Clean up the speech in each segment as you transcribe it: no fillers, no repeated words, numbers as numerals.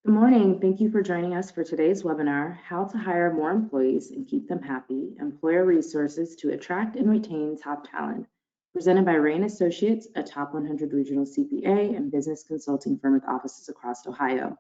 Good morning. Thank you for joining us for today's webinar, How to Hire More Employees and Keep Them Happy, Employer Resources to Attract and Retain Top Talent, presented by Rea Associates, a top 100 regional CPA and business consulting firm with offices across Ohio.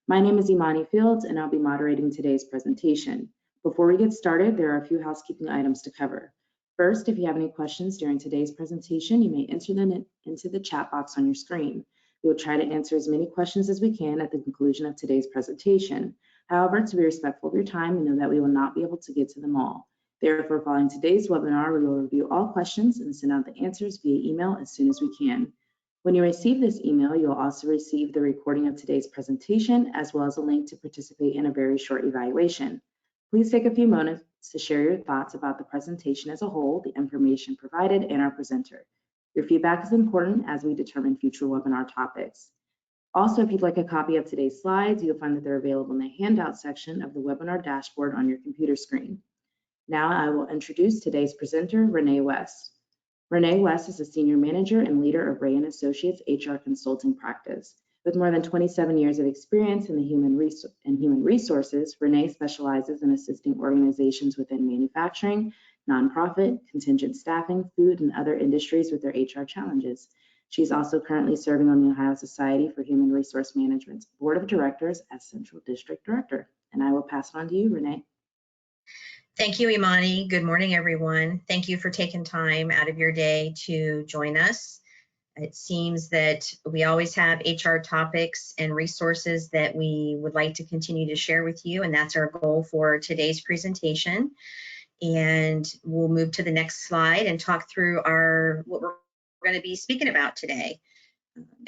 My name is Imani Fields, and I'll be moderating today's presentation. Before we get started, there are a few housekeeping items to cover. First, if you have any questions during today's presentation, you may enter them into the chat box on your screen. We will try to answer as many questions as we can at the conclusion of today's presentation. However, to be respectful of your time, we know that we will not be able to get to them all. Therefore, following today's webinar, we will review all questions and send out the answers via email as soon as we can. When you receive this email, you'll also receive the recording of today's presentation, as well as a link to participate in a very short evaluation. Please take a few moments to share your thoughts about the presentation as a whole, the information provided, and our presenter. Your feedback is important as we determine future webinar topics. Also, if you'd like a copy of today's slides, you'll find that they're available in the handout section of the webinar dashboard on your computer screen. Now I will introduce today's presenter, Renee West. Renee West is a senior manager and leader of Rea Associates HR consulting practice. With more than 27 years of experience in the human resources, Renee specializes in assisting organizations within manufacturing, nonprofit, contingent staffing, food, and other industries with their HR challenges. She's also currently serving on the Ohio Society for Human Resource Management's Board of Directors as Central District Director. And I will pass it on to you, Renee. Thank you, Imani. Good morning, everyone. Thank you for taking time out of your day to join us. It seems that we always have HR topics and resources that we would like to continue to share with you, and that's our goal for today's presentation. And we'll move to the next slide and talk through what we're going to be speaking about today.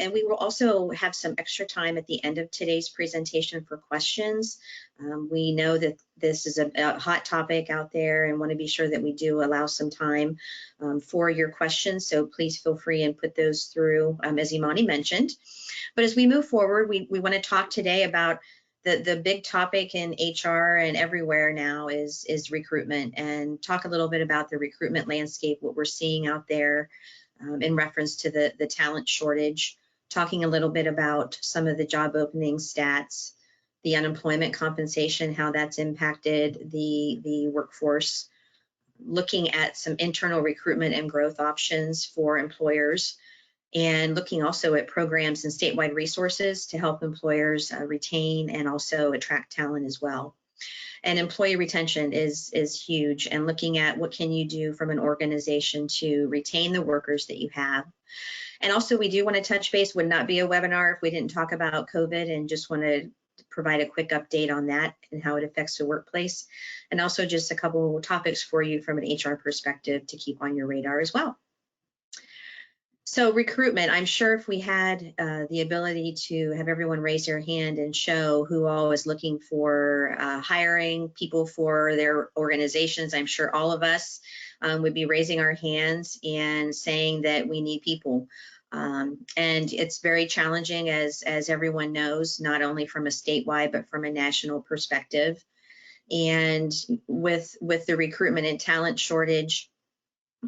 And we will also have some extra time at the end of today's presentation for questions. We know that this is a hot topic out there and want to be sure that we do allow some time for your questions. So please feel free and put those through, as Imani mentioned. But as we move forward, we want to talk today about the big topic in HR and everywhere now is recruitment, and talk a little bit about the recruitment landscape, what we're seeing out there in reference to the talent shortage, talking a little bit about some of the job opening stats, the unemployment compensation, how that's impacted the workforce, looking at some internal recruitment and growth options for employers, and looking also at programs and statewide resources to help employers retain and also attract talent as well. And employee retention is huge, and looking at what can you do from an organization to retain the workers that you have. And also, we do want to touch base, would not be a webinar if we didn't talk about COVID, and just want to provide a quick update on that and how it affects the workplace. And also just a couple of topics for you from an HR perspective to keep on your radar as well. So recruitment, I'm sure if we had the ability to have everyone raise their hand and show who all is looking for hiring people for their organizations, I'm sure all of us would be raising our hands and saying that we need people. And it's very challenging, as everyone knows, not only from a statewide, but from a national perspective. And with the recruitment and talent shortage,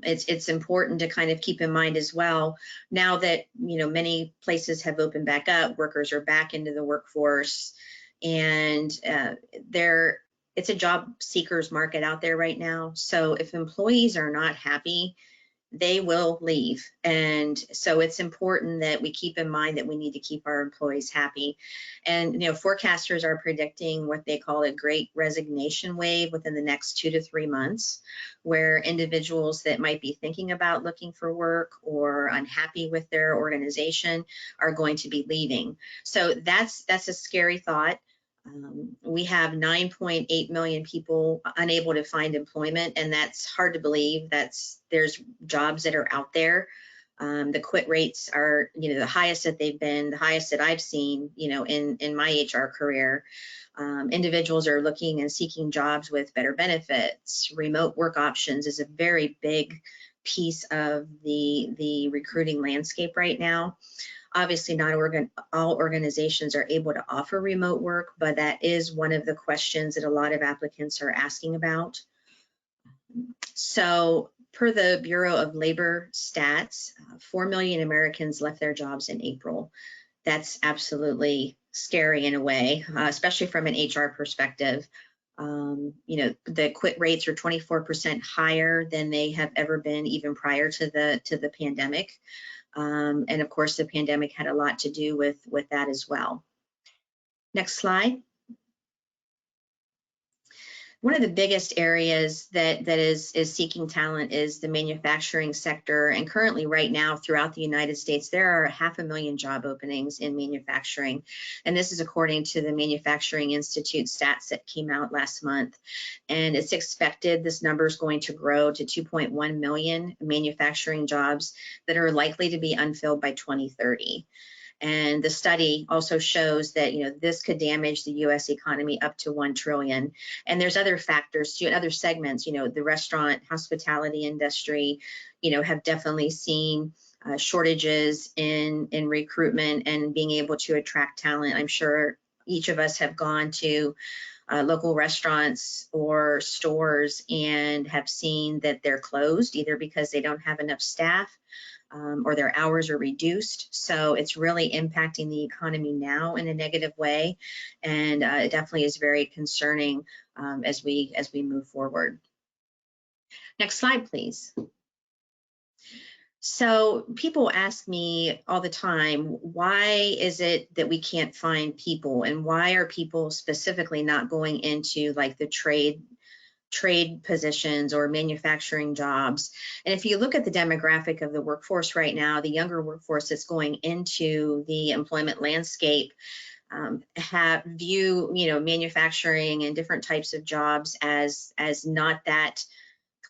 it's important to kind of keep in mind as well, now that many places have opened back up, workers are back into the workforce, and it's a job seekers market out there right now. So if employees are not happy, they will leave. And so it's important that we keep in mind that we need to keep our employees happy. And forecasters are predicting what they call a great resignation wave within the next 2 to 3 months, where individuals that might be thinking about looking for work or unhappy with their organization are going to be leaving. So that's a scary thought. We have 9.8 million people unable to find employment, and that's hard to believe. There's jobs that are out there. The quit rates are the highest that they've been, the highest that I've seen in my HR career. Individuals are looking and seeking jobs with better benefits. Remote work options is a very big piece of the recruiting landscape right now. Obviously, not all organizations are able to offer remote work, but that is one of the questions that a lot of applicants are asking about. So per the Bureau of Labor stats, 4 million Americans left their jobs in April. that's absolutely scary in a way, especially from an HR perspective. You know, the quit rates are 24% higher than they have ever been, even prior to the pandemic. And of course, the pandemic had a lot to do with that as well. Next slide. One of the biggest areas that is seeking talent is the manufacturing sector. And currently right now throughout the United States, there are 500,000 job openings in manufacturing. And this is according to the Manufacturing Institute stats that came out last month. And it's expected this number is going to grow to 2.1 million manufacturing jobs that are likely to be unfilled by 2030. And the study also shows that, you know, this could damage the U.S. economy up to $1 trillion. And there's other factors too, other segments, you know, the restaurant, hospitality industry, you know, have definitely seen shortages in recruitment and being able to attract talent. I'm sure each of us have gone to local restaurants or stores and have seen that they're closed, either because they don't have enough staff or their hours are reduced. So it's really impacting the economy now in a negative way. And it definitely is very concerning as we move forward. Next slide, please. So people ask me all the time, why is it that we can't find people, and why are people specifically not going into like the trade positions or manufacturing jobs? And if you look at the demographic of the workforce right now, the younger workforce that's going into the employment landscape view, you know, manufacturing and different types of jobs as not that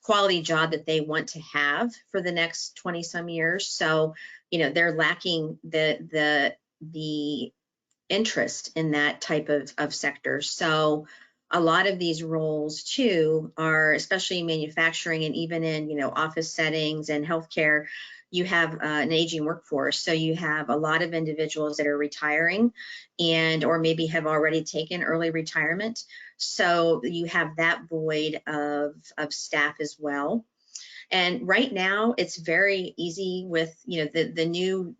quality job that they want to have for the next 20 some years. So, you know, they're lacking the interest in that type of sector. So a lot of these roles too are, especially manufacturing and even in, you know, office settings and healthcare, you have an aging workforce. So you have a lot of individuals that are retiring and or maybe have already taken early retirement. So you have that void of staff as well. And right now it's very easy with, you know, the new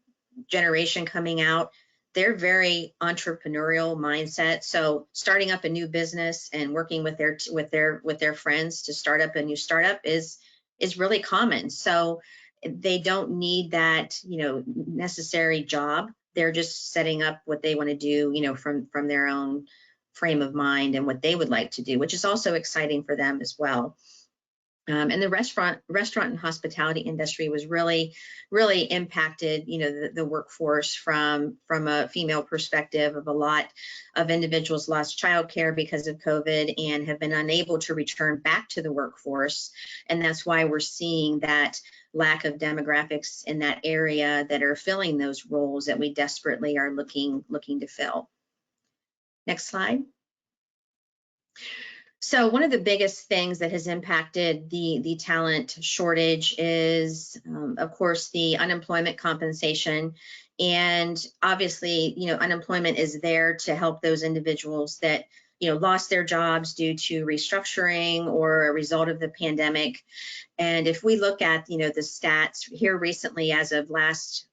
generation coming out. They're very entrepreneurial mindset. So starting up a new business and working with their friends to start up a new startup is really common. So they don't need that, you know, necessary job. They're just setting up what they want to do, you know, from their own frame of mind and what they would like to do, which is also exciting for them as well. And the restaurant and hospitality industry was really impacted, you know, the workforce from a female perspective. Of a lot of individuals lost childcare because of COVID and have been unable to return back to the workforce. And that's why we're seeing that lack of demographics in that area that are filling those roles that we desperately are looking to fill. Next slide. So one of the biggest things that has impacted the talent shortage is, of course, the unemployment compensation. And obviously, you know, unemployment is there to help those individuals that, you know, lost their jobs due to restructuring or a result of the pandemic. And if we look at, you know, the stats here recently, as of last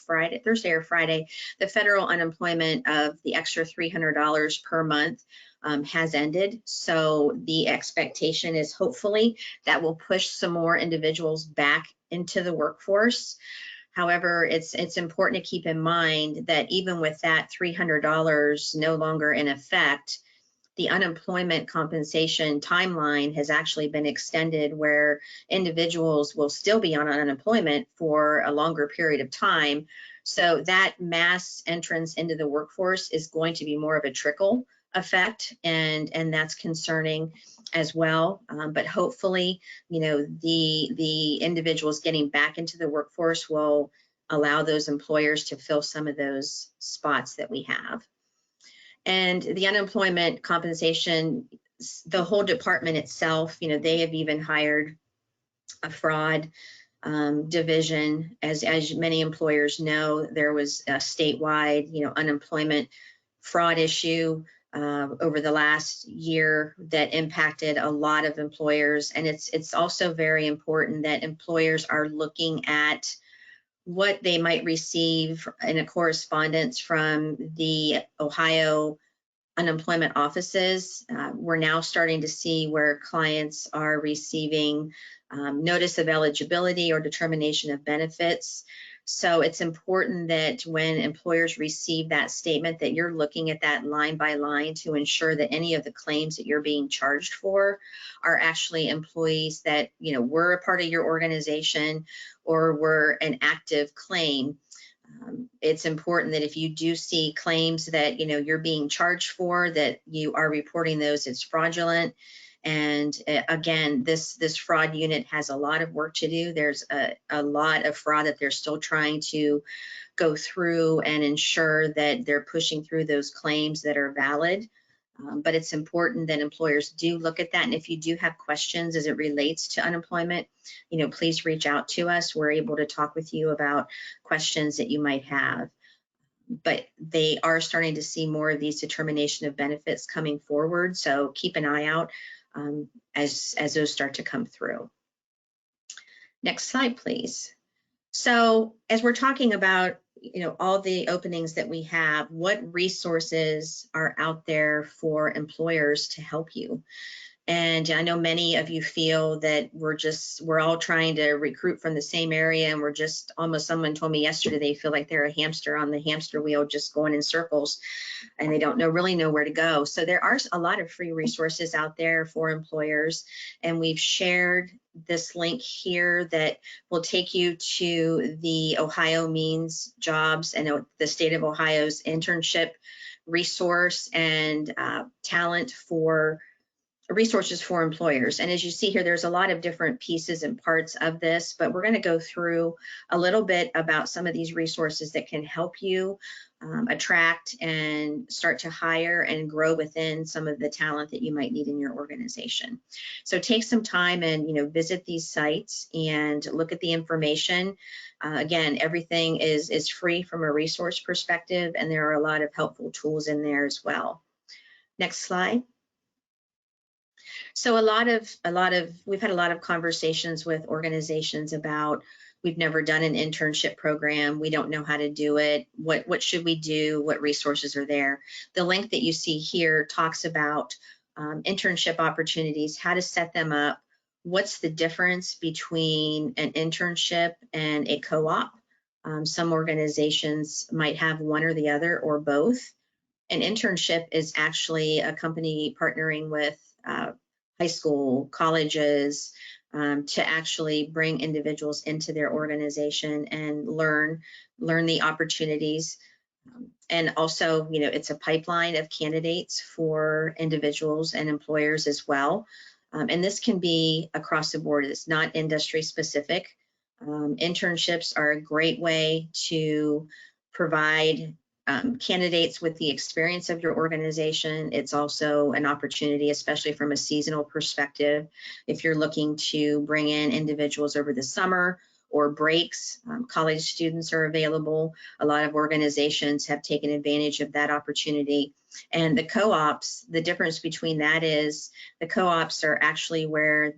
Friday, Thursday or Friday, the federal unemployment of the extra $300 per month has ended. So the expectation is hopefully that will push some more individuals back into the workforce. However, it's important to keep in mind that even with that $300 no longer in effect, the unemployment compensation timeline has actually been extended, where individuals will still be on unemployment for a longer period of time. So that mass entrance into the workforce is going to be more of a trickle effect, and that's concerning as well. But hopefully, you know, the individuals getting back into the workforce will allow those employers to fill some of those spots that we have. And the unemployment compensation, the whole department itself, you know, they have even hired a fraud division. As many employers know, there was a statewide, you know, unemployment fraud issue over the last year that impacted a lot of employers. And it's also very important that employers are looking at what they might receive in a correspondence from the Ohio unemployment offices. We're now starting to see where clients are receiving notice of eligibility or determination of benefits. So it's important that when employers receive that statement that you're looking at that line by line to ensure that any of the claims that you're being charged for are actually employees that, you know, were a part of your organization or were an active claim. It's important that if you do see claims that, you know, you're being charged for, that you are reporting those as fraudulent. And again, this fraud unit has a lot of work to do. There's a lot of fraud that they're still trying to go through and ensure that they're pushing through those claims that are valid. But it's important that employers do look at that. And if you do have questions as it relates to unemployment, you know, please reach out to us. We're able to talk with you about questions that you might have. But they are starting to see more of these determination of benefits coming forward. So keep an eye out as those start to come through. Next slide, please. So as we're talking about, you know, all the openings that we have, what resources are out there for employers to help you? And I know many of you feel that we're all trying to recruit from the same area, and we're just almost, someone told me yesterday they feel like they're a hamster on the hamster wheel just going in circles, and they don't really know where to go. So there are a lot of free resources out there for employers, and we've shared this link here that will take you to the Ohio Means Jobs and the state of Ohio's internship resource and talent for resources for employers. And as you see here, there's a lot of different pieces and parts of this, but we're going to go through a little bit about some of these resources that can help you attract and start to hire and grow within some of the talent that you might need in your organization. So take some time and, you know, visit these sites and look at the information. Again, everything is free from a resource perspective, and there are a lot of helpful tools in there as well. Next slide. So we've had a lot of conversations with organizations about, we've never done an internship program, we don't know how to do it, what should we do, what resources are there? The link that you see here talks about internship opportunities, how to set them up, what's the difference between an internship and a co-op. Some organizations might have one or the other or both. An internship is actually a company partnering with high school, colleges, to actually bring individuals into their organization and learn the opportunities. And also, you know, it's a pipeline of candidates for individuals and employers as well. And this can be across the board. It's not industry specific. Internships are a great way to provide candidates with the experience of your organization. It's also an opportunity, especially from a seasonal perspective, if you're looking to bring in individuals over the summer or breaks. College students are available. A lot of organizations have taken advantage of that opportunity. And the co-ops, the difference between that is the co-ops are actually where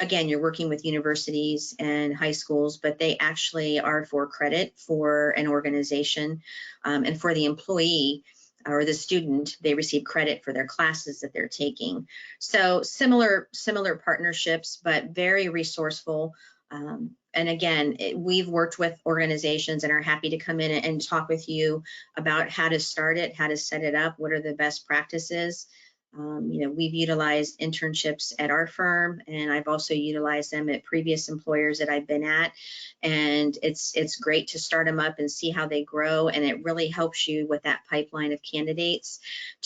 again, you're working with universities and high schools, but they actually are for credit for an organization. And for the employee or the student, they receive credit for their classes that they're taking. So similar partnerships, but very resourceful. And again, we've worked with organizations and are happy to come in and talk with you about how to start it, how to set it up, what are the best practices. You know, we've utilized internships at our firm, and I've also utilized them at previous employers that I've been at. And it's great to start them up and see how they grow. And it really helps you with that pipeline of candidates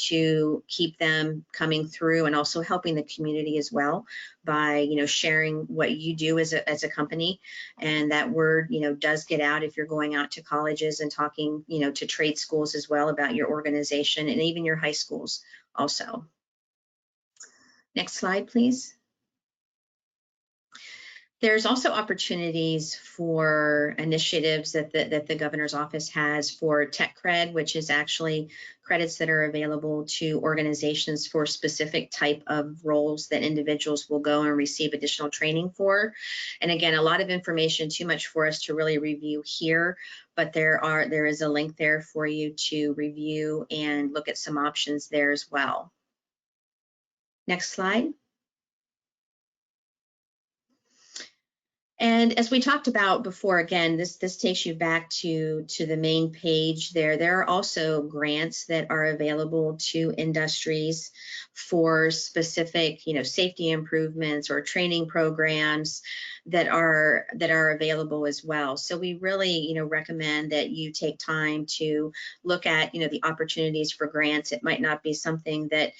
to keep them coming through, and also helping the community as well by, you know, sharing what you do as a company. And that word, you know, does get out if you're going out to colleges and talking, you know, to trade schools as well about your organization, and even your high schools also. Next slide, please. There's also opportunities for initiatives that the governor's office has for tech cred, which is actually credits that are available to organizations for specific type of roles that individuals will go and receive additional training for. And again, a lot of information, too much for us to really review here, but there is a link there for you to review and look at some options there as well. Next slide. And as we talked about before, again, this takes you back to the main page there. There are also grants that are available to industries for specific, safety improvements or training programs that are available as well. So we really, recommend that you take time to look at, the opportunities for grants. It might not be something that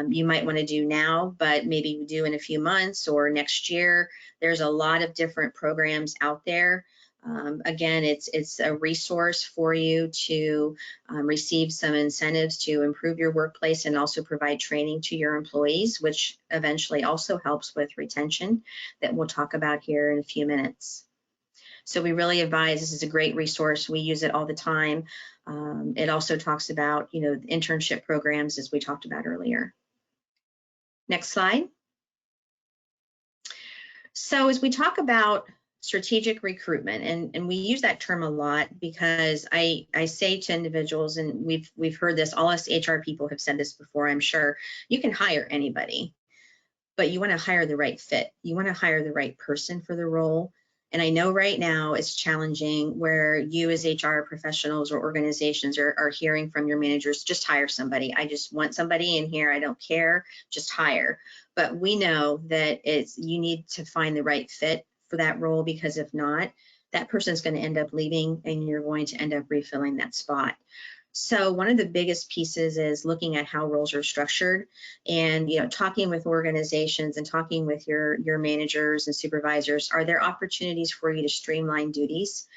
you might want to do now, but maybe you do in a few months or next year. There's a lot of different programs out there. Again, it's a resource for you to receive some incentives to improve your workplace and also provide training to your employees, which eventually also helps with retention that we'll talk about here in a few minutes. So we really advise, this is a great resource. We use it all the time. It also talks about, internship programs, as we talked about earlier. Next slide. So as we talk about strategic recruitment, and we use that term a lot because I say to individuals, and we've heard this, all us HR people have said this before, I'm sure, you can hire anybody, but you want to hire the right fit. You want to hire the right person for the role. And I know right now it's challenging where you as HR professionals or organizations are hearing from your managers, just hire somebody. I just want somebody in here. I don't care, just hire. But we know that you need to find the right fit for that role, because if not, that person's going to end up leaving and you're going to end up refilling that spot. So one of the biggest pieces is looking at how roles are structured and, talking with organizations and talking with your managers and supervisors. Are there opportunities for you to streamline duties?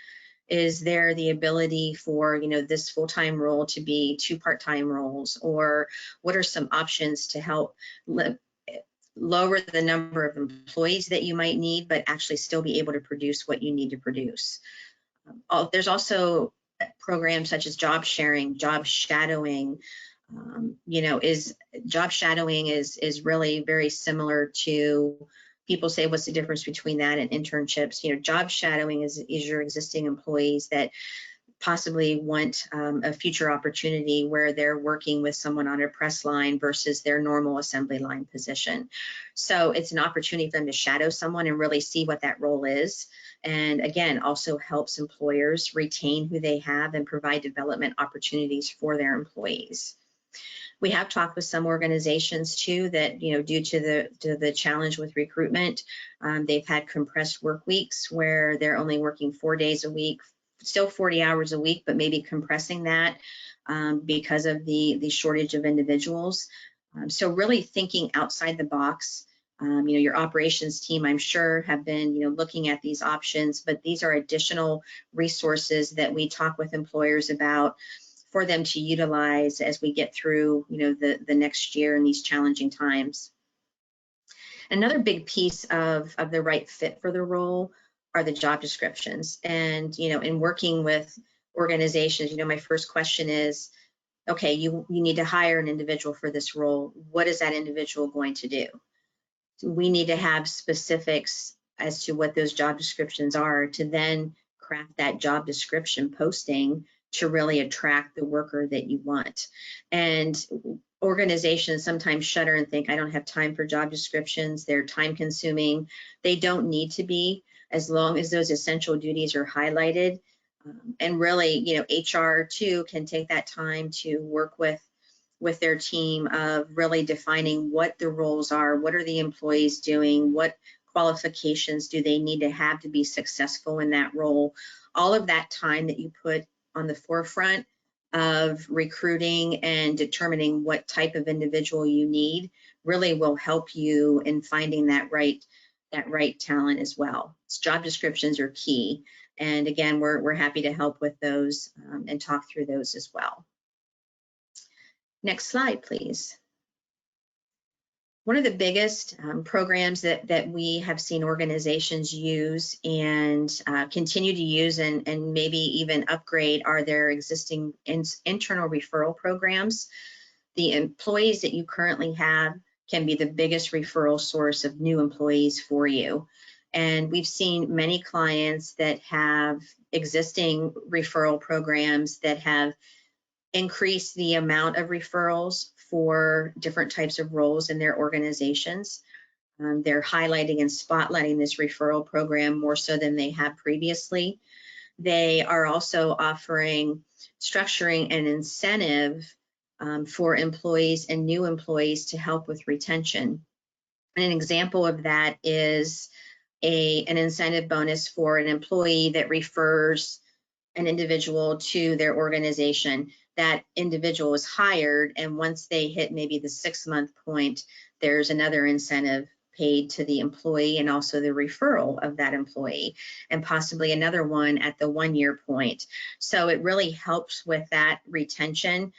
Is there the ability for, this full-time role to be 2 part-time roles? Or what are some options to help lower the number of employees that you might need, but actually still be able to produce what you need to produce? There's also programs such as job sharing, job shadowing. Job shadowing is really very similar to, people say, what's the difference between that and internships? Job shadowing is your existing employees that possibly want a future opportunity where they're working with someone on a press line versus their normal assembly line position. So it's an opportunity for them to shadow someone and really see what that role is. And again, also helps employers retain who they have and provide development opportunities for their employees. We have talked with some organizations too that, due to the challenge with recruitment, they've had compressed work weeks where they're only working 4 days a week, still 40 hours a week, but maybe compressing that because of the shortage of individuals. So really thinking outside the box. Your operations team, I'm sure, have been, looking at these options, but these are additional resources that we talk with employers about for them to utilize as we get through, the next year in these challenging times. Another big piece of the right fit for the role are the job descriptions. And, in working with organizations, my first question is, okay, you need to hire an individual for this role. What is that individual going to do? We need to have specifics as to what those job descriptions are to then craft that job description posting to really attract the worker that you want. And organizations sometimes shudder and think, I don't have time for job descriptions. They're time consuming. They don't need to be, as long as those essential duties are highlighted. And really, HR too can take that time to work with their team of really defining what the roles are, what are the employees doing, what qualifications do they need to have to be successful in that role. All of that time that you put on the forefront of recruiting and determining what type of individual you need really will help you in finding that right talent as well. So job descriptions are key. And again, we're happy to help with those and talk through those as well. Next slide, please. One of the biggest programs that we have seen organizations use and continue to use and maybe even upgrade are their existing internal referral programs. The employees that you currently have can be the biggest referral source of new employees for you. And we've seen many clients that have existing referral programs that have increased the amount of referrals for different types of roles in their organizations. They're highlighting and spotlighting this referral program more so than they have previously. They are also offering structuring an incentive for employees and new employees to help with retention. And an example of that is an incentive bonus for an employee that refers an individual to their organization. That individual is hired, and once they hit maybe the 6-month point, there's another incentive paid to the employee and also the referral of that employee, and possibly another one at the 1-year point. So it really helps with that retention.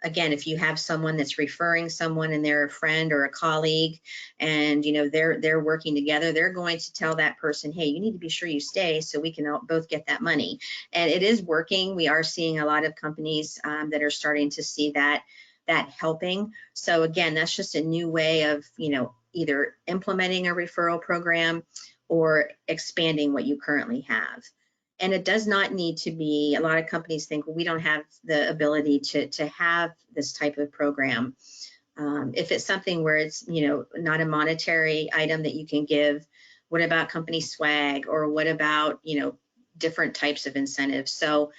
Again, if you have someone that's referring someone and they're a friend or a colleague, and they're working together, they're going to tell that person, hey, you need to be sure you stay so we can both get that money. And it is working. We are seeing a lot of companies that are starting to see that helping. So again, that's just a new way of either implementing a referral program or expanding what you currently have. And it does not need to be, a lot of companies think, well, we don't have the ability to have this type of program. If it's something where it's, not a monetary item that you can give, what about company swag, or what about, different types of incentives? So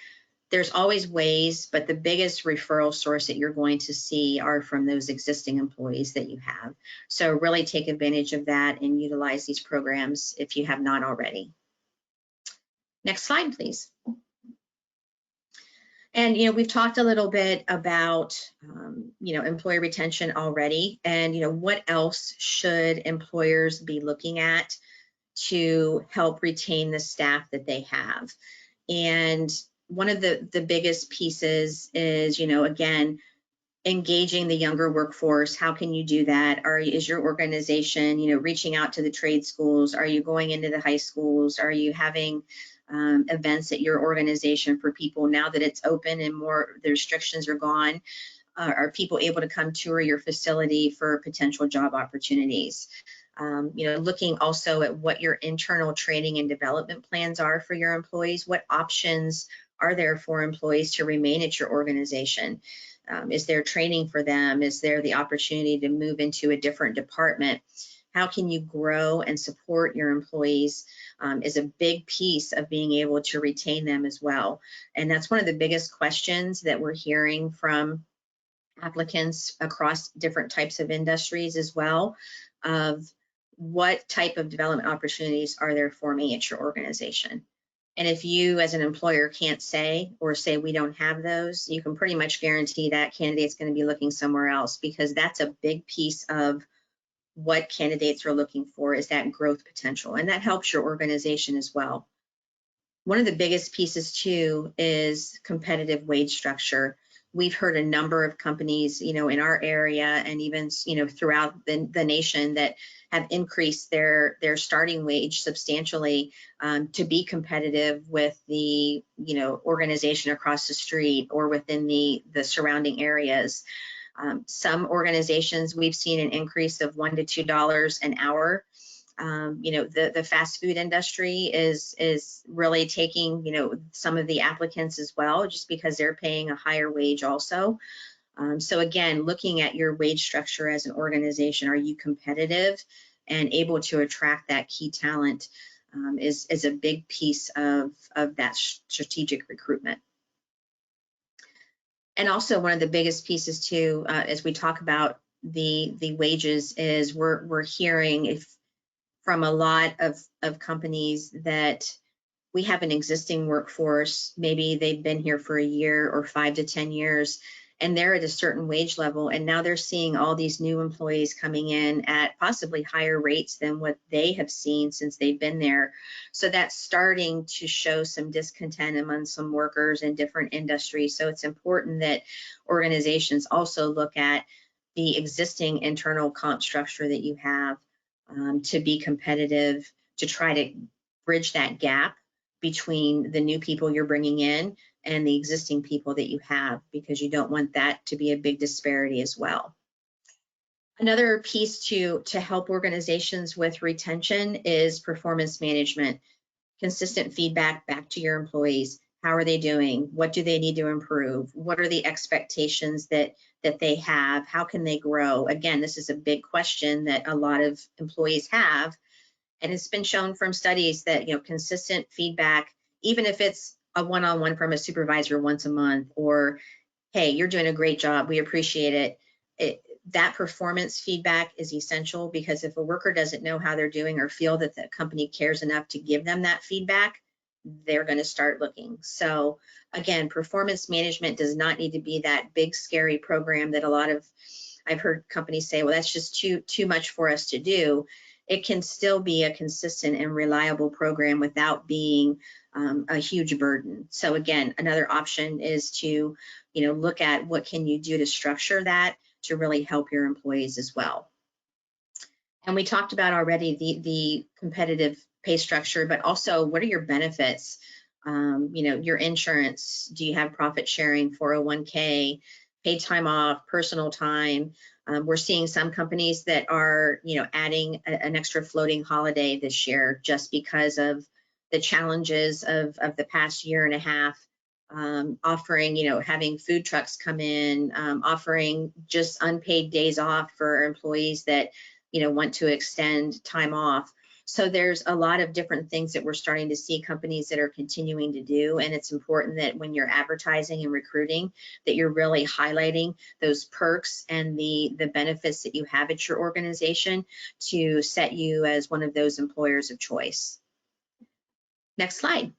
there's always ways, but the biggest referral source that you're going to see are from those existing employees that you have. So really take advantage of that and utilize these programs if you have not already. Next slide, please. And, we've talked a little bit about, employee retention already, and, what else should employers be looking at to help retain the staff that they have? And one of the biggest pieces is, again, engaging the younger workforce. How can you do that? Is your organization, reaching out to the trade schools? Are you going into the high schools? Are you having events at your organization for people now that it's open and the restrictions are gone? Are people able to come tour your facility for potential job opportunities? Looking also at what your internal training and development plans are for your employees. What options are there for employees to remain at your organization? Is there training for them? Is there the opportunity to move into a different department? How can you grow and support your employees is a big piece of being able to retain them as well. And that's one of the biggest questions that we're hearing from applicants across different types of industries as well, of what type of development opportunities are there for me at your organization? And if you as an employer can't say we don't have those, you can pretty much guarantee that candidate's going to be looking somewhere else, because that's a big piece of what candidates are looking for, is that growth potential, and that helps your organization as well. One of the biggest pieces too is competitive wage structure. We've heard a number of companies, in our area and even, throughout the nation that have increased their starting wage substantially to be competitive with the, organization across the street or within the surrounding areas. Some organizations, we've seen an increase of $1 to $2 an hour. The fast food industry is really taking, some of the applicants as well, just because they're paying a higher wage also. So again, looking at your wage structure as an organization, are you competitive and able to attract that key talent is a big piece of that strategic recruitment. And also one of the biggest pieces too, as we talk about the wages, is we're hearing from a lot of companies that we have an existing workforce, maybe they've been here for a year or 5 to 10 years, and they're at a certain wage level, and now they're seeing all these new employees coming in at possibly higher rates than what they have seen since they've been there. So that's starting to show some discontent among some workers in different industries. So it's important that organizations also look at the existing internal comp structure that you have to be competitive, to try to bridge that gap between the new people you're bringing in and the existing people that you have, because you don't want that to be a big disparity as well. Another piece to help organizations with retention is performance management. Consistent feedback back to your employees. How are they doing? What do they need to improve? What are the expectations that they have? How can they grow? Again, this is a big question that a lot of employees have, and it's been shown from studies that, you know, consistent feedback, even if it's a one-on-one from a supervisor once a month, or hey, you're doing a great job, we appreciate it, that performance feedback is essential, because if a worker doesn't know how they're doing or feel that the company cares enough to give them that feedback, they're going to start looking. So again, performance management does not need to be that big scary program that I've heard companies say, well, that's just too much for us to do. It can still be a consistent and reliable program without being a huge burden. So again, another option is to, you know, look at what can you do to structure that to really help your employees as well. And we talked about already the competitive pay structure, but also what are your benefits? You know, your insurance, do you have profit sharing, 401k, paid time off, personal time? We're seeing some companies that are, you know, adding an extra floating holiday this year just because of the challenges of the past year and a half. Offering, you know, having food trucks come in, offering just unpaid days off for employees that, you know, want to extend time off. So there's a lot of different things that we're starting to see companies that are continuing to do. And it's important that when you're advertising and recruiting, that you're really highlighting those perks and the benefits that you have at your organization to set you as one of those employers of choice. Next slide.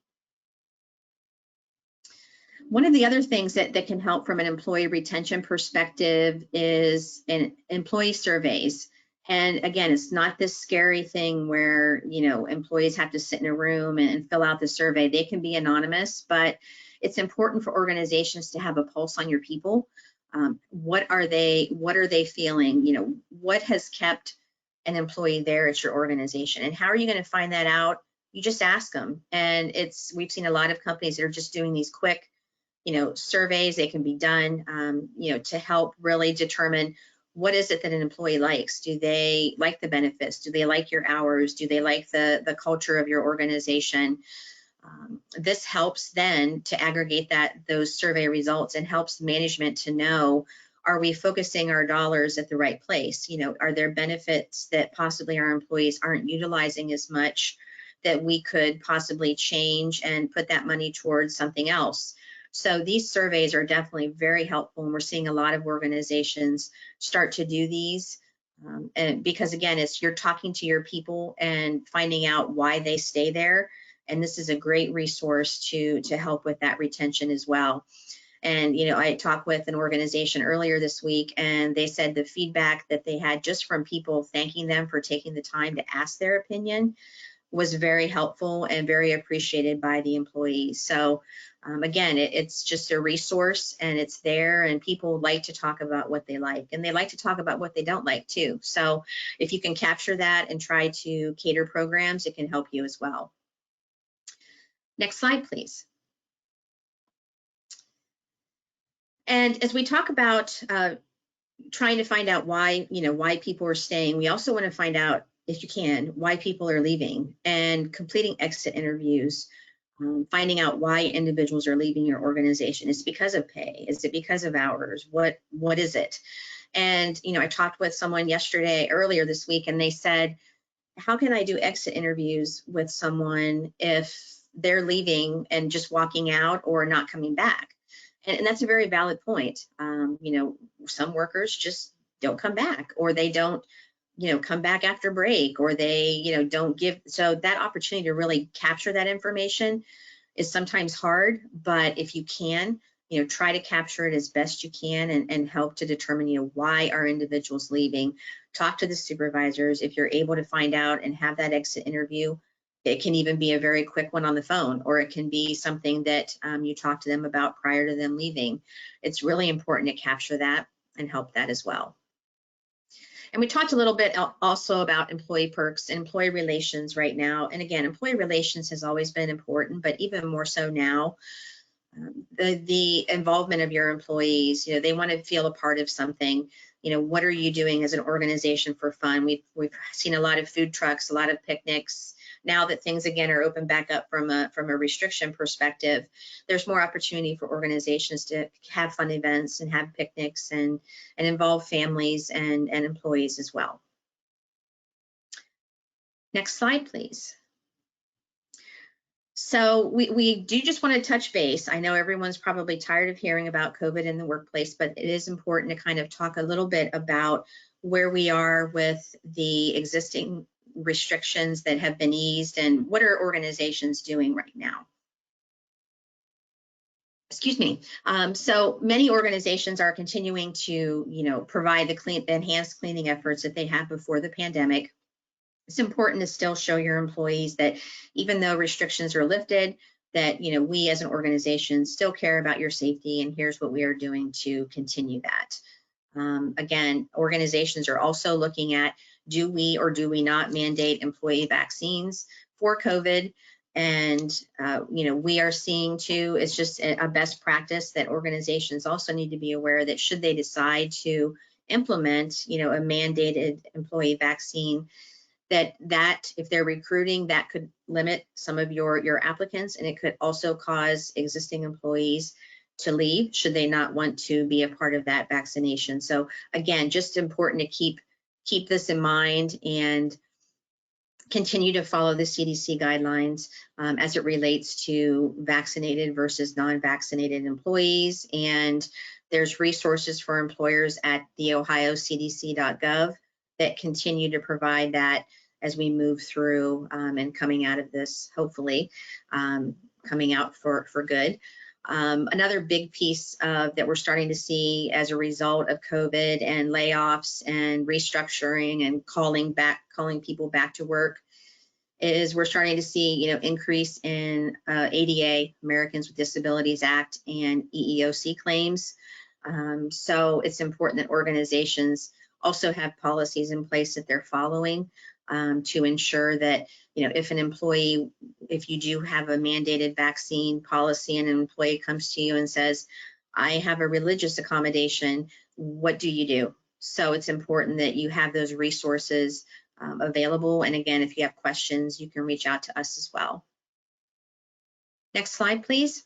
One of the other things that can help from an employee retention perspective is employee surveys. And again, it's not this scary thing where, you know, employees have to sit in a room and fill out the survey. They can be anonymous, but it's important for organizations to have a pulse on your people. What are they feeling? You know, what has kept an employee there at your organization? And how are you going to find that out? You just ask them. And we've seen a lot of companies that are just doing these quick, you know, surveys. They can be done, you know, to help really determine what is it that an employee likes. Do they like the benefits? Do they like your hours? Do they like the culture of your organization? This helps then to aggregate those survey results and helps management to know, are we focusing our dollars at the right place? You know, are there benefits that possibly our employees aren't utilizing as much that we could possibly change and put that money towards something else? So these surveys are definitely very helpful, and we're seeing a lot of organizations start to do these. And because again, you're talking to your people and finding out why they stay there. And this is a great resource to help with that retention as well. And, you know, I talked with an organization earlier this week, and they said the feedback that they had just from people thanking them for taking the time to ask their opinion was very helpful and very appreciated by the employees. So again, it's just a resource, and it's there, and people like to talk about what they like, and they like to talk about what they don't like too. So if you can capture that and try to cater programs, it can help you as well. Next slide, please. And as we talk about trying to find out why, you know, why people are staying, we also want to find out, if you can, why people are leaving, and completing exit interviews, finding out why individuals are leaving your organization. Is it because of pay? Is it because of hours? What is it? And, you know, I talked with someone earlier this week, and they said, how can I do exit interviews with someone if they're leaving and just walking out or not coming back? And that's a very valid point. You know, some workers just don't come back, or they don't, you know, come back after break, or they, you know, don't give. So that opportunity to really capture that information is sometimes hard, but if you can, you know, try to capture it as best you can and help to determine, you know, why are individuals leaving. Talk to the supervisors. If you're able to find out and have that exit interview, it can even be a very quick one on the phone, or it can be something that you talk to them about prior to them leaving. It's really important to capture that and help that as well. And we talked a little bit also about employee perks and employee relations right now. And again, employee relations has always been important, but even more so now. The involvement of your employees, they want to feel a part of something. What are you doing as an organization for fun? We've seen a lot of food trucks, a lot of picnics. Now that things again are open back up from a restriction perspective, there's more opportunity for organizations to have fun events and have picnics and involve families and employees as well. Next slide, please. So we do just want to touch base. I know everyone's probably tired of hearing about COVID in the workplace, but it is important to kind of talk a little bit about where we are with the existing restrictions that have been eased and what are organizations doing right now. Excuse me. So many organizations are continuing to, provide the enhanced cleaning efforts that they had before the pandemic. It's important to still show your employees that even though restrictions are lifted, that we as an organization still care about your safety, and here's what we are doing to continue that. Again, organizations are also looking at, do we or do we not mandate employee vaccines for COVID? And we are seeing too, it's just a best practice that organizations also need to be aware that should they decide to implement, a mandated employee vaccine, that if they're recruiting, that could limit some of your applicants, and it could also cause existing employees to leave should they not want to be a part of that vaccination. So again, just important to keep this in mind and continue to follow the CDC guidelines as it relates to vaccinated versus non-vaccinated employees. And there's resources for employers at the ohiocdc.gov that continue to provide that as we move through and coming out of this, hopefully, coming out for good. Another big piece that we're starting to see as a result of COVID and layoffs and restructuring and calling people back to work is we're starting to see, increase in ADA, Americans with Disabilities Act, and EEOC claims. So it's important that organizations also have policies in place that they're following to ensure that, if you do have a mandated vaccine policy and an employee comes to you and says, I have a religious accommodation, what do you do? So it's important that you have those resources available. And again, if you have questions, you can reach out to us as well. Next slide, please.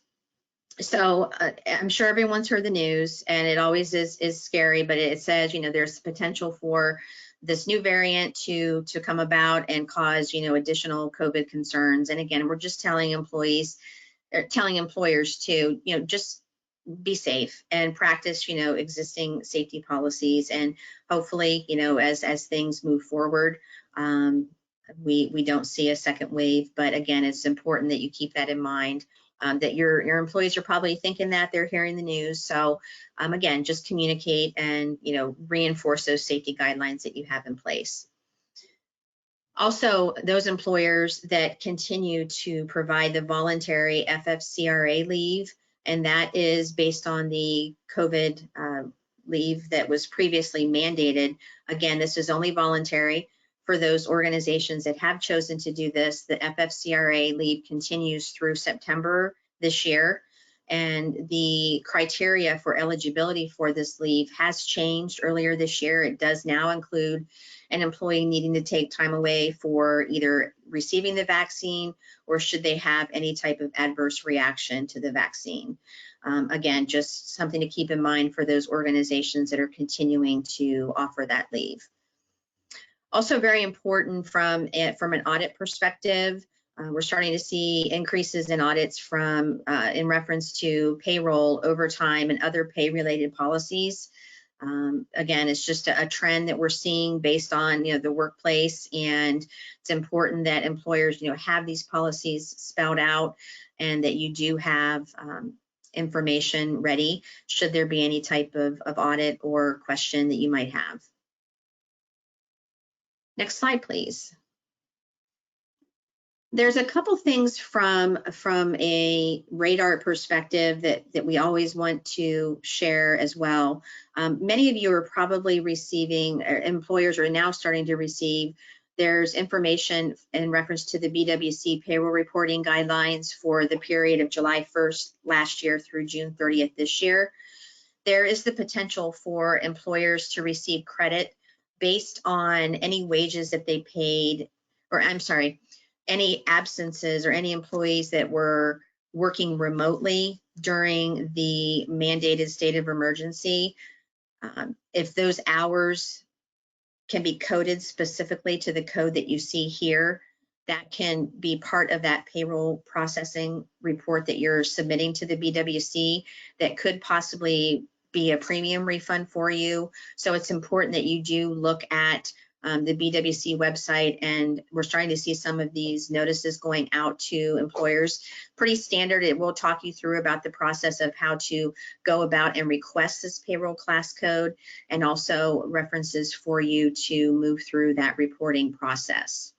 So I'm sure everyone's heard the news, and it always is scary, but it says, there's potential for this new variant to come about and cause, additional COVID concerns. And again, we're just telling employers to, just be safe and practice, existing safety policies. And hopefully, as things move forward, we don't see a second wave. But again, it's important that you keep that in mind. That your employees are probably thinking that they're hearing the news. So again, just communicate and reinforce those safety guidelines that you have in place. Also, those employers that continue to provide the voluntary FFCRA leave, and that is based on the COVID leave that was previously mandated. Again, this is only voluntary. For those organizations that have chosen to do this, the FFCRA leave continues through September this year, and the criteria for eligibility for this leave has changed earlier this year. It does now include an employee needing to take time away for either receiving the vaccine or should they have any type of adverse reaction to the vaccine. Again, just something to keep in mind for those organizations that are continuing to offer that leave. Also very important from an audit perspective, we're starting to see increases in audits in reference to payroll, overtime, and other pay-related policies. Again, it's just a trend that we're seeing based on the workplace, and it's important that employers have these policies spelled out and that you do have information ready should there be any type of audit or question that you might have. Next slide, please. There's a couple things from a radar perspective that we always want to share as well. Many of you are probably receiving, or employers are now starting to receive, there's information in reference to the BWC payroll reporting guidelines for the period of July 1st last year through June 30th this year. There is the potential for employers to receive credit based on any wages that they paid, or I'm sorry, any absences or any employees that were working remotely during the mandated state of emergency. If those hours can be coded specifically to the code that you see here, that can be part of that payroll processing report that you're submitting to the BWC that could possibly be a premium refund for you. So it's important that you do look at the BWC website, and we're starting to see some of these notices going out to employers. Pretty standard. It will talk you through about the process of how to go about and request this payroll class code, and also references for you to move through that reporting process.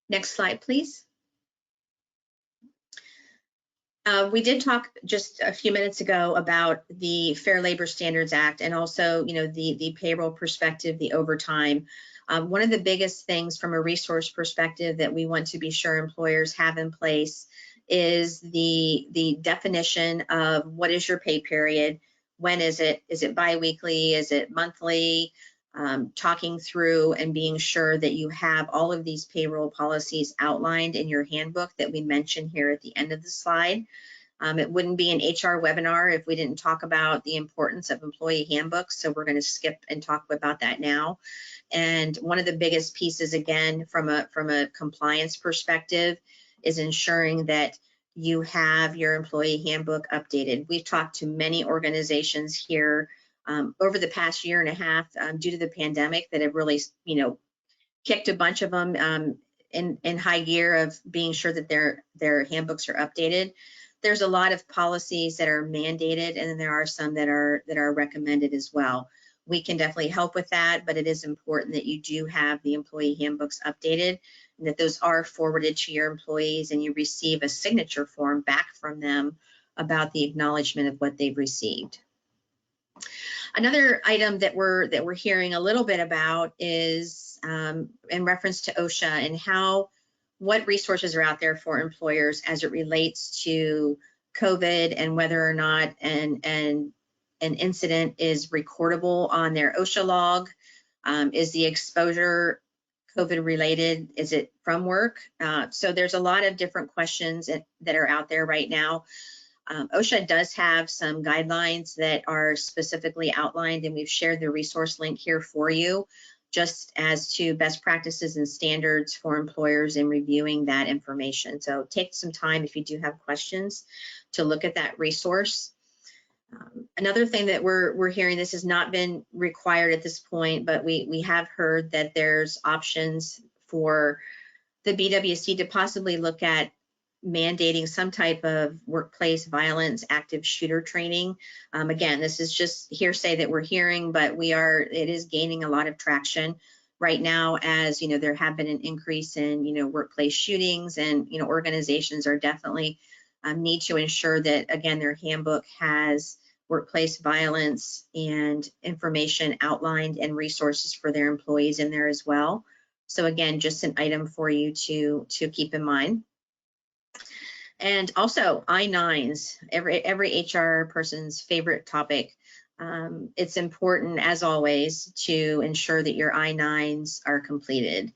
Next slide, please. We did talk just a few minutes ago about the Fair Labor Standards Act, and also, the payroll perspective, the overtime. One of the biggest things from a resource perspective that we want to be sure employers have in place is the definition of what is your pay period, when is it biweekly, is it monthly, talking through and being sure that you have all of these payroll policies outlined in your handbook that we mentioned here at the end of the slide. It wouldn't be an HR webinar if we didn't talk about the importance of employee handbooks, so we're going to skip and talk about that now. And one of the biggest pieces, again, from a compliance perspective, is ensuring that you have your employee handbook updated. We've talked to many organizations here over the past year and a half due to the pandemic that have really, kicked a bunch of them in high gear of being sure that their handbooks are updated. There's a lot of policies that are mandated, and then there are some that are recommended as well. We can definitely help with that, but it is important that you do have the employee handbooks updated, and that those are forwarded to your employees, and you receive a signature form back from them about the acknowledgement of what they've received. Another item that we're hearing a little bit about is in reference to OSHA and what resources are out there for employers as it relates to COVID, and whether or not an incident is recordable on their OSHA log. Is the exposure COVID related? Is it from work? So there's a lot of different questions that are out there right now. OSHA does have some guidelines that are specifically outlined, and we've shared the resource link here for you, just as to best practices and standards for employers in reviewing that information. So take some time, if you do have questions, to look at that resource. Another thing that we're hearing, this has not been required at this point, but we have heard that there's options for the BWC to possibly look at mandating some type of workplace violence active shooter training. Again, this is just hearsay that we're hearing, but it is gaining a lot of traction right now, as there have been an increase in workplace shootings, and organizations are definitely need to ensure that, again, their handbook has workplace violence and information outlined and resources for their employees in there as well. So again, just an item for you to keep in mind. And also I-9s, every HR person's favorite topic. It's important, as always, to ensure that your I-9s are completed.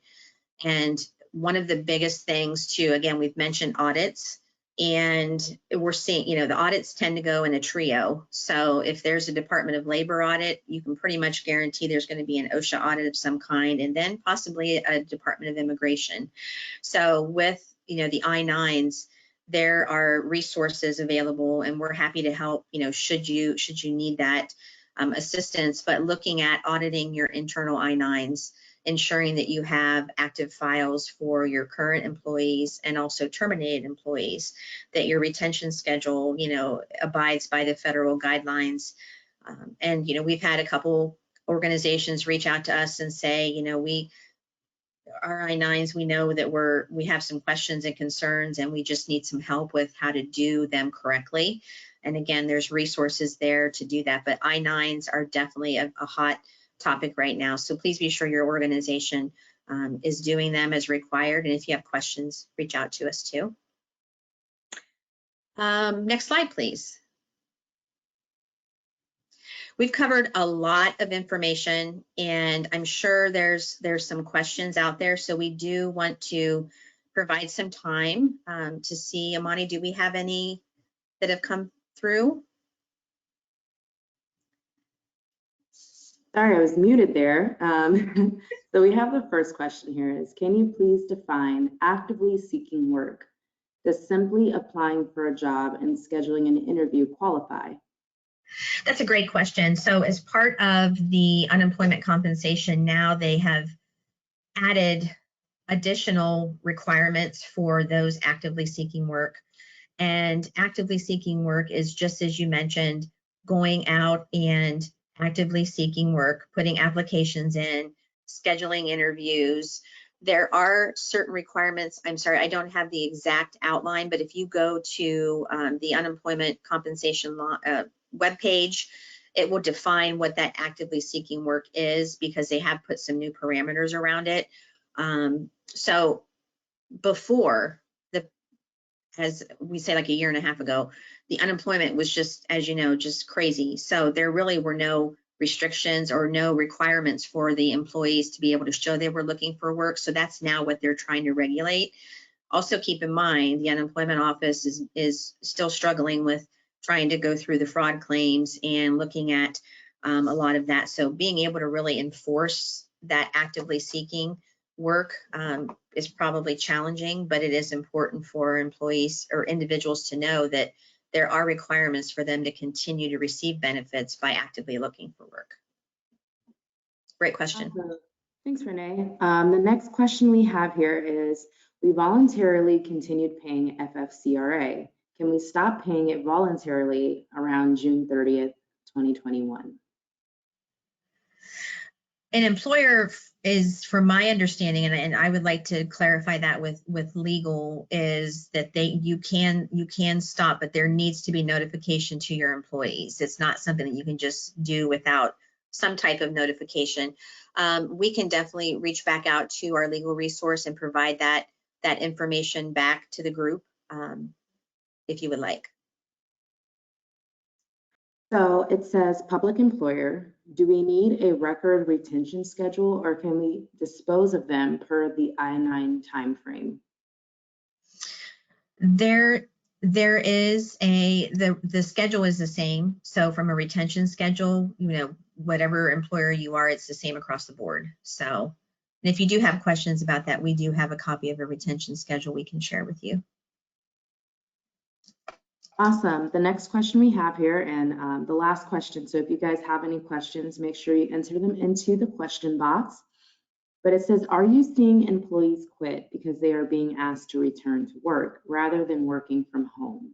And one of the biggest things too, again, we've mentioned audits, and we're seeing, the audits tend to go in a trio. So if there's a Department of Labor audit, you can pretty much guarantee there's going to be an OSHA audit of some kind, and then possibly a Department of Immigration. So with, the I-9s, there are resources available, and we're happy to help, should you need that assistance. But looking at auditing your internal I-9s, ensuring that you have active files for your current employees and also terminated employees, that your retention schedule, abides by the federal guidelines. And, we've had a couple organizations reach out to us and say, our I-9s, we know that we have some questions and concerns, and we just need some help with how to do them correctly. And again, there's resources there to do that, but I-9s are definitely a hot topic right now. So please be sure your organization is doing them as required. And if you have questions, reach out to us too. Next slide, please. We've covered a lot of information, and I'm sure there's some questions out there. So we do want to provide some time to see. Imani, do we have any that have come through? Sorry, I was muted there. So we have the first question here is, can you please define actively seeking work? Does simply applying for a job and scheduling an interview qualify? That's a great question. So as part of the unemployment compensation, now they have added additional requirements for those actively seeking work. And actively seeking work is, just as you mentioned, going out and actively seeking work, putting applications in, scheduling interviews. There are certain requirements. I'm sorry, I don't have the exact outline, but if you go to the unemployment compensation law webpage, it will define what that actively seeking work is, because they have put some new parameters around it. So before, as we say, like a year and a half ago, the unemployment was just, as you know, just crazy. So there really were no restrictions or no requirements for the employees to be able to show they were looking for work. So that's now what they're trying to regulate. Also keep in mind, the unemployment office is still struggling with trying to go through the fraud claims and looking at a lot of that. So being able to really enforce that actively seeking work is probably challenging, but it is important for employees or individuals to know that there are requirements for them to continue to receive benefits by actively looking for work. Great question. Awesome. Thanks, Renee. The next question we have here is, we voluntarily continued paying FFCRA. Can we stop paying it voluntarily around June 30th, 2021? An employer is, from my understanding, and I would like to clarify that with legal, is that you can stop, but there needs to be notification to your employees. It's not something that you can just do without some type of notification. We can definitely reach back out to our legal resource and provide that information back to the group if you would like. So it says public employer. Do we need a record retention schedule, or can we dispose of them per the I-9 timeframe? There is the schedule is the same. So from a retention schedule, whatever employer you are, it's the same across the board. So, and if you do have questions about that, we do have a copy of a retention schedule we can share with you. Awesome. The next question we have here, and the last question. So if you guys have any questions, make sure you enter them into the question box. But it says, are you seeing employees quit because they are being asked to return to work rather than working from home?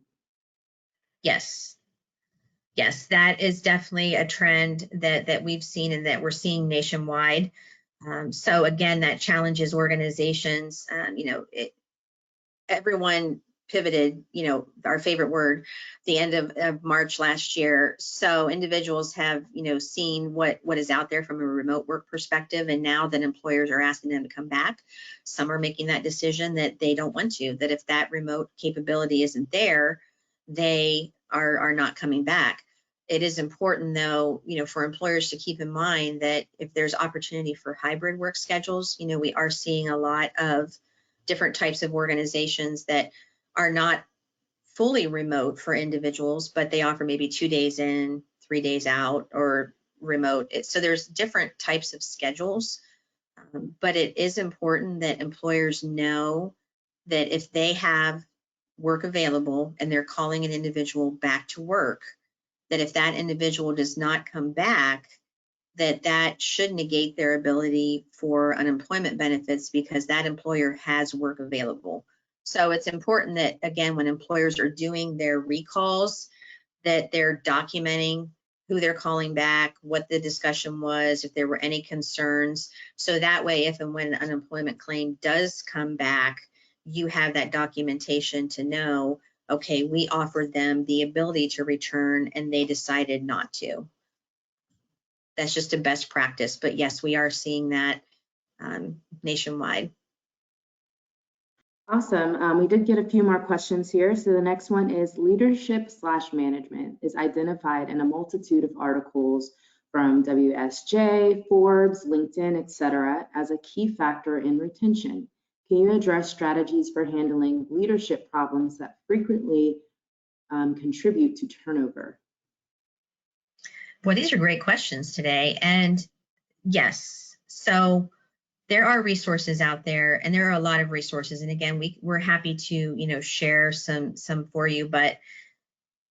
Yes. Yes, that is definitely a trend that we've seen and that we're seeing nationwide. So again, that challenges organizations. Everyone pivoted, our favorite word, the end of March last year. So individuals have, seen what is out there from a remote work perspective. And now that employers are asking them to come back, some are making that decision that they don't want to, that if that remote capability isn't there, they are not coming back. It is important, though, for employers to keep in mind that if there's opportunity for hybrid work schedules, we are seeing a lot of different types of organizations that are not fully remote for individuals, but they offer maybe 2 days in, 3 days out, or remote. So there's different types of schedules, but it is important that employers know that if they have work available and they're calling an individual back to work, that if that individual does not come back, that should negate their ability for unemployment benefits, because that employer has work available. So it's important that, again, when employers are doing their recalls, that they're documenting who they're calling back, what the discussion was, if there were any concerns. So that way, if and when an unemployment claim does come back, you have that documentation to know, okay, we offered them the ability to return and they decided not to. That's just a best practice. But yes, we are seeing that nationwide. Awesome. We did get a few more questions here. So the next one is leadership/management is identified in a multitude of articles from WSJ, Forbes, LinkedIn, etc., as a key factor in retention. Can you address strategies for handling leadership problems that frequently contribute to turnover? Well, these are great questions today. And yes, so there are resources out there, and there are a lot of resources. And again, we're happy to, share some for you. But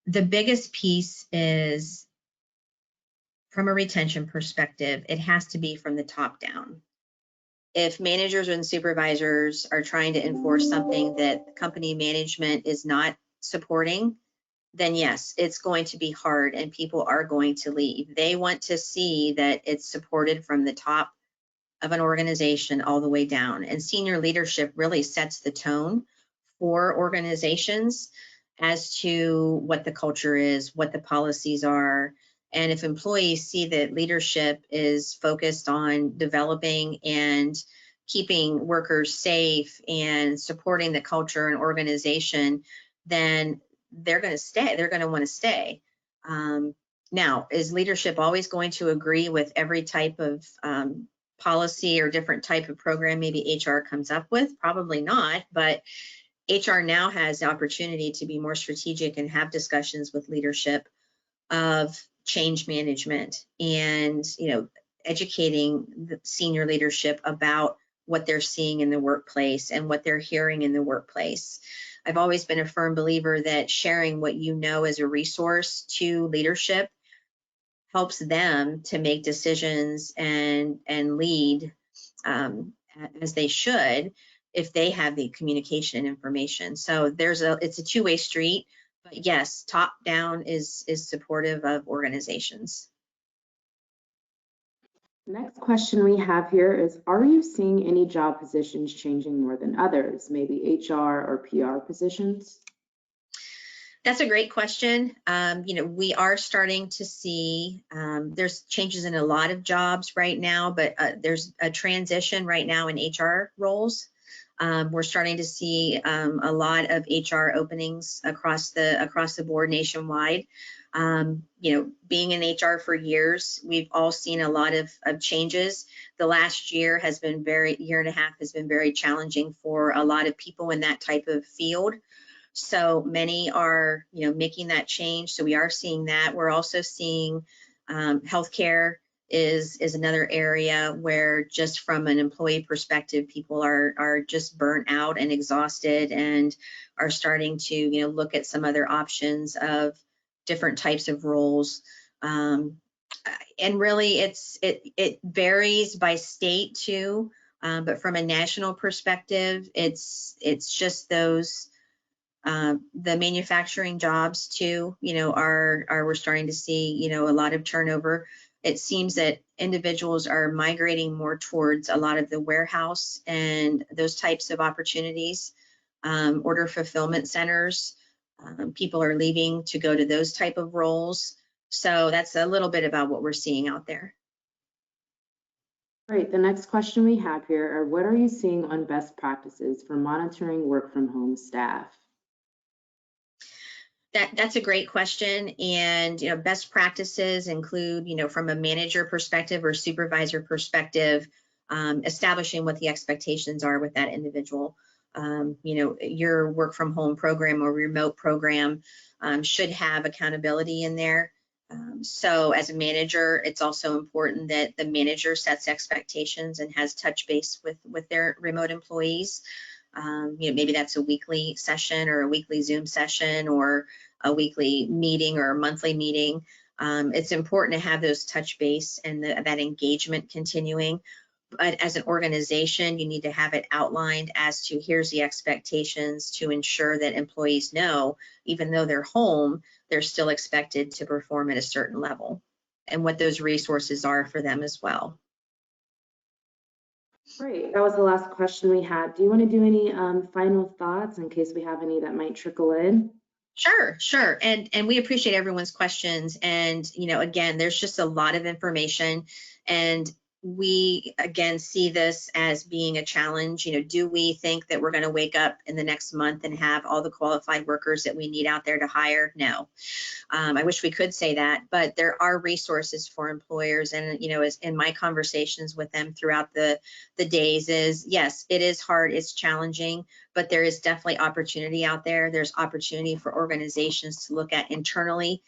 the biggest piece is, from a retention perspective, it has to be from the top down. If managers and supervisors are trying to enforce something that company management is not supporting, then yes, it's going to be hard and people are going to leave. They want to see that it's supported from the top of an organization all the way down. And senior leadership really sets the tone for organizations as to what the culture is, what the policies are. And if employees see that leadership is focused on developing and keeping workers safe and supporting the culture and organization, then they're going to stay. They're going to want to stay. Now, is leadership always going to agree with every type of policy or different type of program maybe HR comes up with? Probably not, but HR now has the opportunity to be more strategic and have discussions with leadership of change management and, educating the senior leadership about what they're seeing in the workplace and what they're hearing in the workplace. I've always been a firm believer that sharing what you know as a resource to leadership helps them to make decisions and lead as they should if they have the communication and information. So it's a two-way street, but yes, top down is supportive of organizations. Next question we have here is, are you seeing any job positions changing more than others, maybe HR or PR positions? That's a great question. We are starting to see there's changes in a lot of jobs right now, but there's a transition right now in HR roles. We're starting to see a lot of HR openings across the board nationwide. Being in HR for years, we've all seen a lot of changes. The last year and a half has been very challenging for a lot of people in that type of field. So many are, making that change. So we are seeing that. We're also seeing healthcare is another area where, just from an employee perspective, people are just burnt out and exhausted and are starting to, look at some other options of different types of roles. And really, it varies by state too. But from a national perspective, it's just those. The manufacturing jobs too, we're starting to see, a lot of turnover. It seems that individuals are migrating more towards a lot of the warehouse and those types of opportunities, order fulfillment centers. People are leaving to go to those type of roles. So that's a little bit about what we're seeing out there. Great. The next question we have here are, what are you seeing on best practices for monitoring work from home staff? That's a great question. And, best practices include, from a manager perspective or supervisor perspective, establishing what the expectations are with that individual. Your work from home program or remote program should have accountability in there. So as a manager, it's also important that the manager sets expectations and has touch base with their remote employees. Maybe that's a weekly session or a weekly Zoom session or a weekly meeting or a monthly meeting. It's important to have those touch base and that engagement continuing. But as an organization, you need to have it outlined as to, here's the expectations to ensure that employees know, even though they're home, they're still expected to perform at a certain level, and what those resources are for them as well. Great. That was the last question we had. Do you want to do any final thoughts in case we have any that might trickle in? Sure. And we appreciate everyone's questions. And, again, there's just a lot of information, and we, again, see this as being a challenge. Do we think that we're going to wake up in the next month and have all the qualified workers that we need out there to hire? No. I wish we could say that, but there are resources for employers. And, as in my conversations with them throughout the days is, yes, it is hard, it's challenging, but there is definitely opportunity out there. There's opportunity for organizations to look at internally.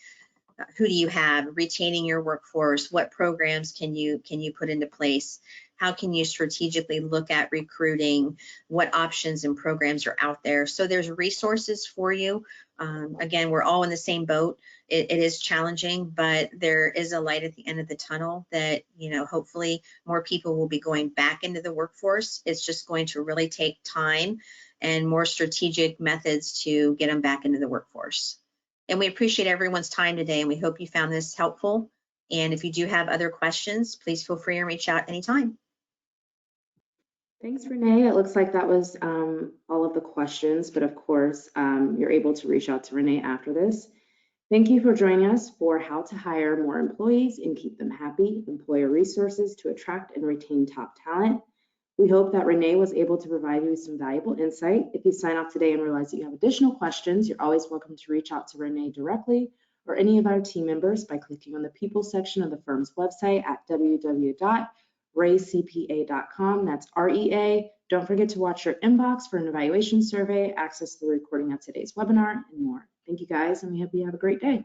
Who do you have? Retaining your workforce. What programs can you put into place? How can you strategically look at recruiting? What options and programs are out there? So there's resources for you. Again, we're all in the same boat. It is challenging, but there is a light at the end of the tunnel that, hopefully more people will be going back into the workforce. It's just going to really take time and more strategic methods to get them back into the workforce. And we appreciate everyone's time today, and we hope you found this helpful. And if you do have other questions, please feel free to reach out anytime. Thanks, Renee. It looks like that was all of the questions, but of course, you're able to reach out to Renee after this. Thank you for joining us for How to Hire More Employees and Keep Them Happy, Employer Resources to Attract and Retain Top Talent. We hope that Renee was able to provide you with some valuable insight. If you sign off today and realize that you have additional questions, you're always welcome to reach out to Renee directly or any of our team members by clicking on the People section of the firm's website at www.reacpa.com. That's REA. Don't forget to watch your inbox for an evaluation survey, access the recording of today's webinar, and more. Thank you guys, and we hope you have a great day.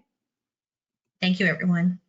Thank you, everyone.